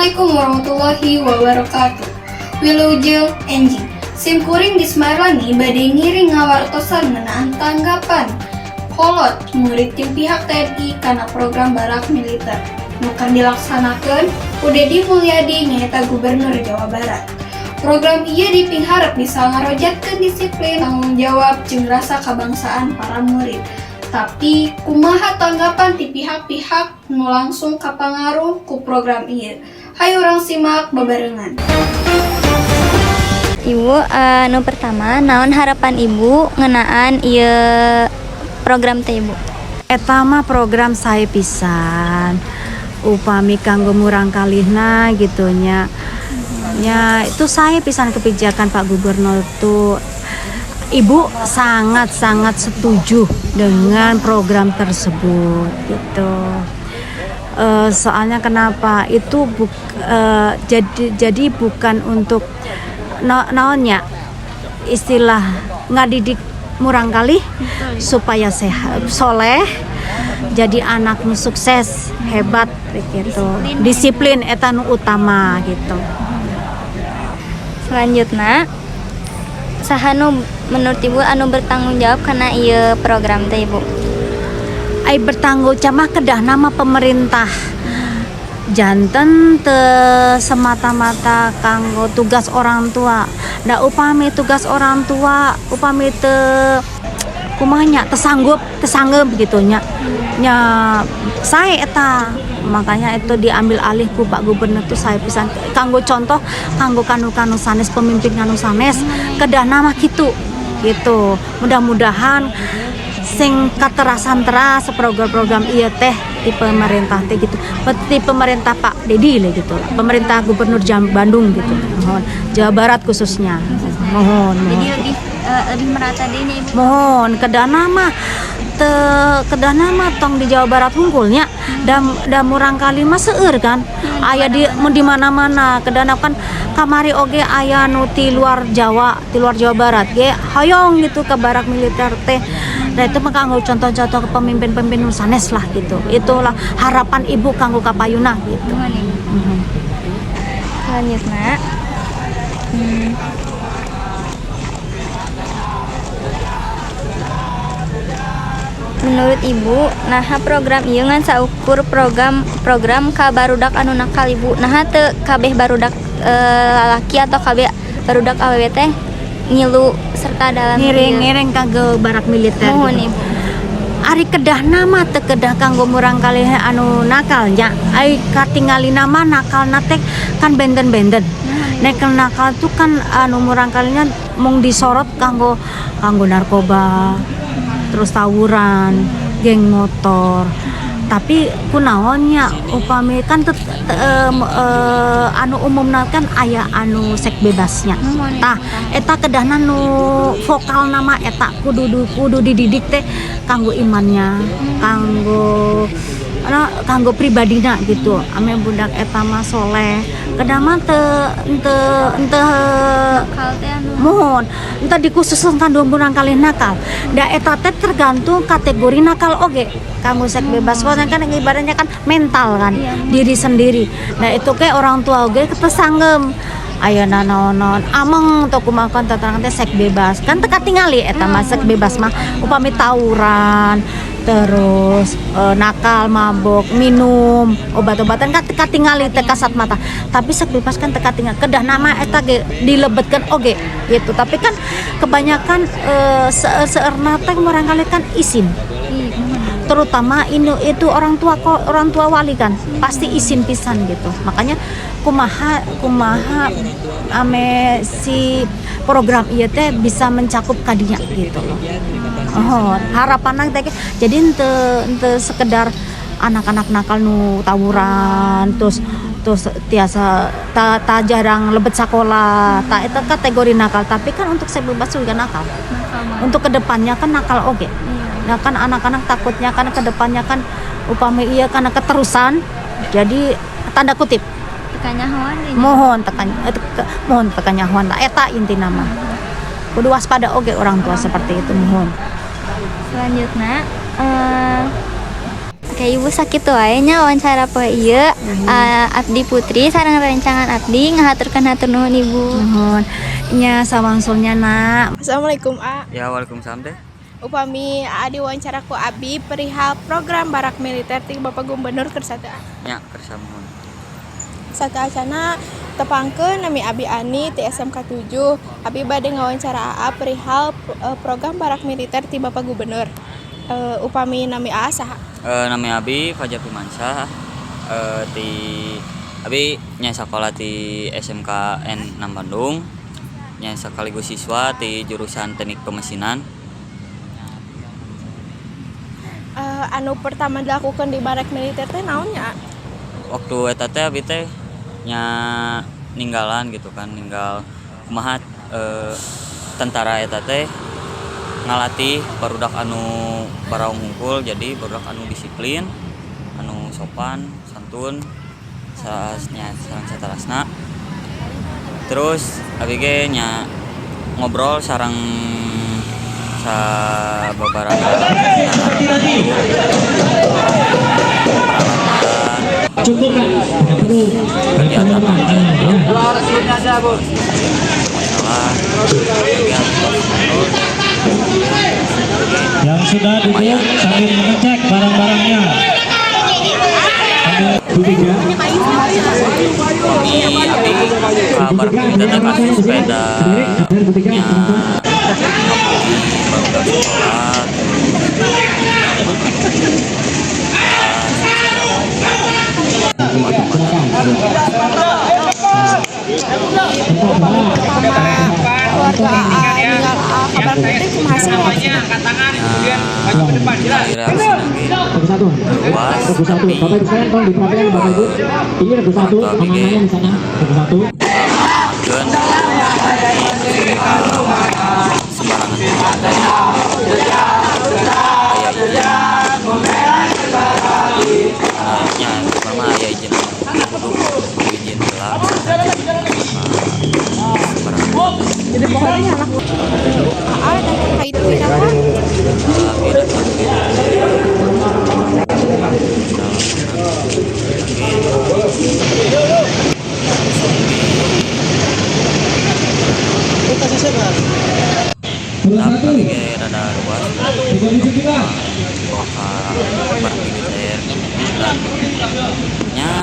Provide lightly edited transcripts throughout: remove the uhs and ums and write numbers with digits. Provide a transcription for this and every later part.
Assalamualaikum warahmatullahi wabarakatuh. Wilujeng enjing. Sim kuring dismarani bade ngiring ngawartosan ngeunaan tanggapan kolot murid tim pihak TNI karena program barak militer nukan dilaksanakan ku Deddy Mulyadi nyaeta Gubernur Jawa Barat. Program ieu dipingharep bisa ngarojatkeun disiplin, tanggung jawab, jeung rasa kebangsaan para murid. Tapi kumaha tanggapan ti pihak-pihak nu langsung kapangaruh ku program ieu? Hayu urang simak babarengan. Ibu, nu pertama, naon harapan Ibu ngeunaan ieu program teh Ibu? Eta mah program sae pisan. Upami kanggo murang kalihna gitu nya. Ya, itu sae pisan kebijakan Pak Gubernur tuh. Ibu sangat-sangat setuju dengan program tersebut gitu. Soalnya kenapa? Itu jadi bukan untuk naonnya istilah ngadidik murang kali supaya sehat, soleh, jadi anak nu sukses, hebat gitu. Disiplin eta nu utama gitu. Selanjutnya, saha nu menurut Ibu anu bertanggung jawab karena ieu program teh Ibu? Ai bertanggung jawab kedah nama pemerintah. Janten teu semata-mata kanggo tugas orang tua. Da upami tugas orang tua, upami teu kumaha nya teu sanggup gitu nya. Nya sae eta. Makanya itu diambil alih ku Pak Gubernur tuh saya pisan kanggo contoh kanggo kanu sanes pemimpin kanu sanes kedah nama gitu. Mudah-mudahan sing katerasan teras program-program ieu teh di pemerintah teh gitu. Di pemerintah Pak Deddy lah gitu. Pemerintah Gubernur Bandung gitu. Mohon Jawa Barat khususnya. Mohon. Jadi lebih merata deh Ibu. Mohon kedana mah tong di Jawa Barat hungkulnya da murang kali mah seueur kan aya di mana-mana kedana kan kamari oge aya nu ti luar Jawa Barat ge hoyong gitu ke barak militer teh. Nah itu mah kanggo contoh-contoh ke pemimpin-pemimpin nu sanes lah gitu. Itulah harapan Ibu kanggo kapayuna gitu. Selanjutnya menurut Ibu, naha program ieu ngan saukur program ka barudak anu nakal Ibu. Naha teu kabeh barudak lalaki atau kabeh barudak awewe teh ngilu serta dalam ngiring kanggo barak militer. Mohon gitu. Ibu. Ari kedah nama teu kedah kanggo murang kalih anu nakalnya. Ai katingali nama nakalna teh kan benden-benden. Nek nakal tuh kan anu murang kalinya mung disorot kanggo narkoba. Terus tawuran, geng motor. Tapi kunaonnya upami kan anu umumna kan aya anu seks bebasnya. Tah eta kedahna nu vokal nama eta kudu dididik teh kanggo imannya, kanggo pribadina gitu. Ame budak eta mah soleh. Kedah mah mohon entah dikhususkan kanggo murang kalih nakal. Da eta teh tergantung kategori nakal oge. Kanggo seks bebas kan ibaratnya kan mental kan, diri sendiri. Nah itu ke orang tua oge ketesanggem. Ayeuna naon-naon ameng teu kumaha tataran teh seks bebas. Kan teu katingali eta mah seks bebas mah upami tawuran, terus nakal, mabok, minum, obat-obatan kan teu katingali teu kasat mata. Tapi seks bebas kan teu katingali. Kedah nama eta ge dilebetkeun oge gitu. Tapi kan kebanyakan seueurna teh barangkali kan izin. Terutama itu orang tua wali kan pasti izin pisan gitu. Makanya kumaha ame si program ieu teh bisa mencakup kadinya gitu loh. Harapan teh jadi ente sekedar anak-anak nakal nu tawuran terus tiasa ta jarang lebet sekolah ta eta kategori nakal. Tapi kan untuk seks bebas juga nakal. Untuk kedepannya kan nakal oge. Nah kan anak-anak takutnya kan kedepannya kan upami iya karena keterusan jadi tanda kutip mohon tekannya hoan eta inti nama kudu waspada oge orang tua seperti itu mohon. Selanjutnya Oke, Ibu sakitu wae nya wawancara poe ieu. Abdi Putri sareng rencangan abdi ngahaturkeun hatur nuhun Ibu. Nuhun. Nya samangsulnya nak. Assalamualaikum A. Ya, waalaikumsalam teh. Upami A diwawancara ku Abi perihal program barak militer ti Bapak Gubernur keur satea. Ya, kersa mohon. Satea acana tepangkeun nami Abi Ani ti SMK 7. Abi bade ngawancara AA perihal program barak militer ti Bapak Gubernur. Upami nami AA saha? Nami Abi Fajar Pimansyah. Abi nya sekolah di SMKN 6 Bandung. Nya sekaligus siswa di jurusan Teknik Pemesinan. Anu pertama dilakukan di barak militer teh naon nya? Waktu eta teh abi teh nya ninggalan gitu kan, ninggal kumaha tentara eta teh ngalatih barudak anu baraung hungkul, jadi barudak anu disiplin, anu sopan, santun, sareng satarasna. Terus abi ge nya ngobrol sareng sababaraha cukupkan kegiatan yang sudah duduk sambil mengecek barang-barangnya. kabar kita kasih sepeda Keluarga AA ninggal AA kabar penting kumaha sih? Jadi pokoknya anak AA dan itu apa?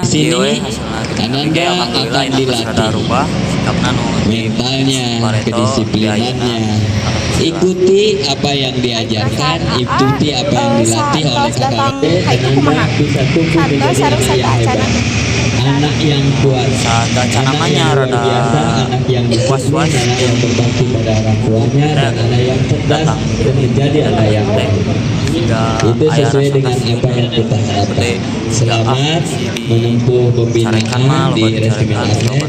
Sini Ananda akan dilatih mentalnya, kedisiplinannya. Ikuti apa yang diajarkan, ikuti apa yang dilatih oleh KKP. Ananda bisa tumbuh menjadi anak yang hebat, anak yang kuat, anak yang luar biasa, anak yang disiplin, anak yang berbakti pada orang tuanya, dan anak yang cerdas dan menjadi anak yang baik. Itu sesuai dengan apa yang kita harapkan. Selamat menempuh pembinaan di Resimen Atlet,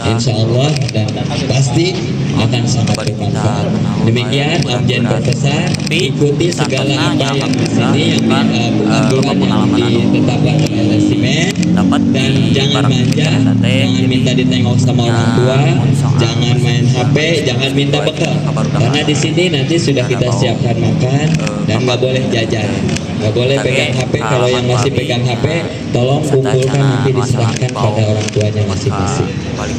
insya Allah, dan pasti akan sangat bermanfaat. Demikian Om Jen berpesan, ikuti segala apa yang di sini, yang aturan yang ditetapkan oleh Resimen, dan jangan manja, jangan minta ditengok sama orang tua, jangan main HP, jangan minta bekal, karena di sini nanti sudah kita siapkan makan dan nggak boleh jajan. Nggak boleh pegang HP. Kalau yang masih pegang HP, tolong kumpulkan nanti diserahkan pada orang tuanya masing-masing.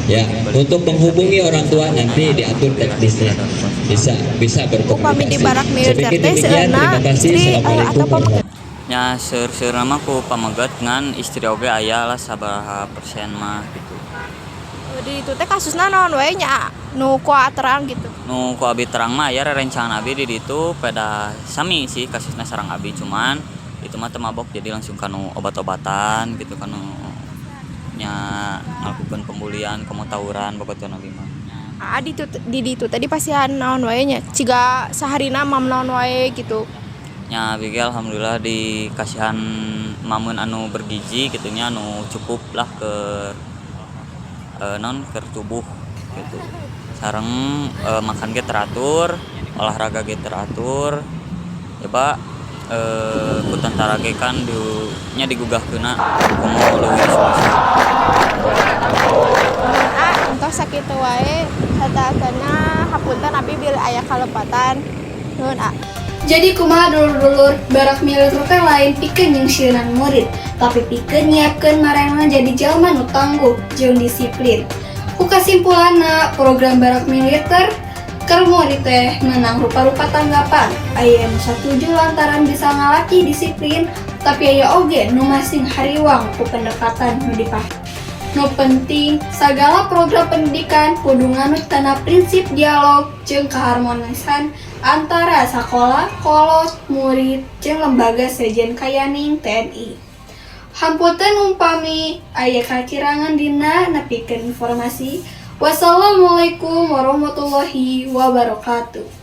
Ya, untuk menghubungi orang tua nanti diatur teknisnya. Bisa berkomunikasi. Saya pikir demikian. Terima kasih. Assalamualaikum warahmatullahi wabarakatuh. nya seur nama ku pamegat ngan istri oge aya lah sabaraha persen mah gitu. Di itu teh kasusna naon wae nya nu kuat terang gitu. Nu ku abi terang mah aya rerencangan abi di ditu pada sami sih kasusna sareng abi, cuman itu mah teu mabok jadi langsung kanu obat-obatan gitu kanu nya ngalakukeun pembulian komo tawuran bogotan abi mah. Di ditu tadi pasihan naon wae nya ciga saharina mam naon wae gitu. Nya abi ge alhamdulillah dikasihan mamun anu bergizi gitu nya anu cukup lah ke non ke tubuh gitu. Sareng makan ge teratur, olahraga ge teratur. Coba ku tentara ge kan nya digugahkeuna komo leuwih suasana. Entah sakitu wae sataasana hapunten abi bil aya kalepatan. Nuhun Jadi kumaha dulur-dulur barak militer teh lain pikeun nyungsieun murid, tapi pikeun nyiapkeun maranehna jadi jalma nu tangguh jeung disiplin. Ku kasimpulanna, program barak militer keur murid teh menang rupa-rupa tanggapan. Aya nu satuju lantaran bisa ngalaki disiplin, tapi aya oge nu masing hariwang ku pendekatan nu dipake. Nu penting, sagala program pendidikan kudu nganut kana prinsip dialog jeung keharmonisan antara sakola, kolot, murid, jeung lembaga sejen kayaning TNI. Hampunten umpami aya kakirangan dina nepikeun informasi. Wassalamualaikum warahmatullahi wabarakatuh.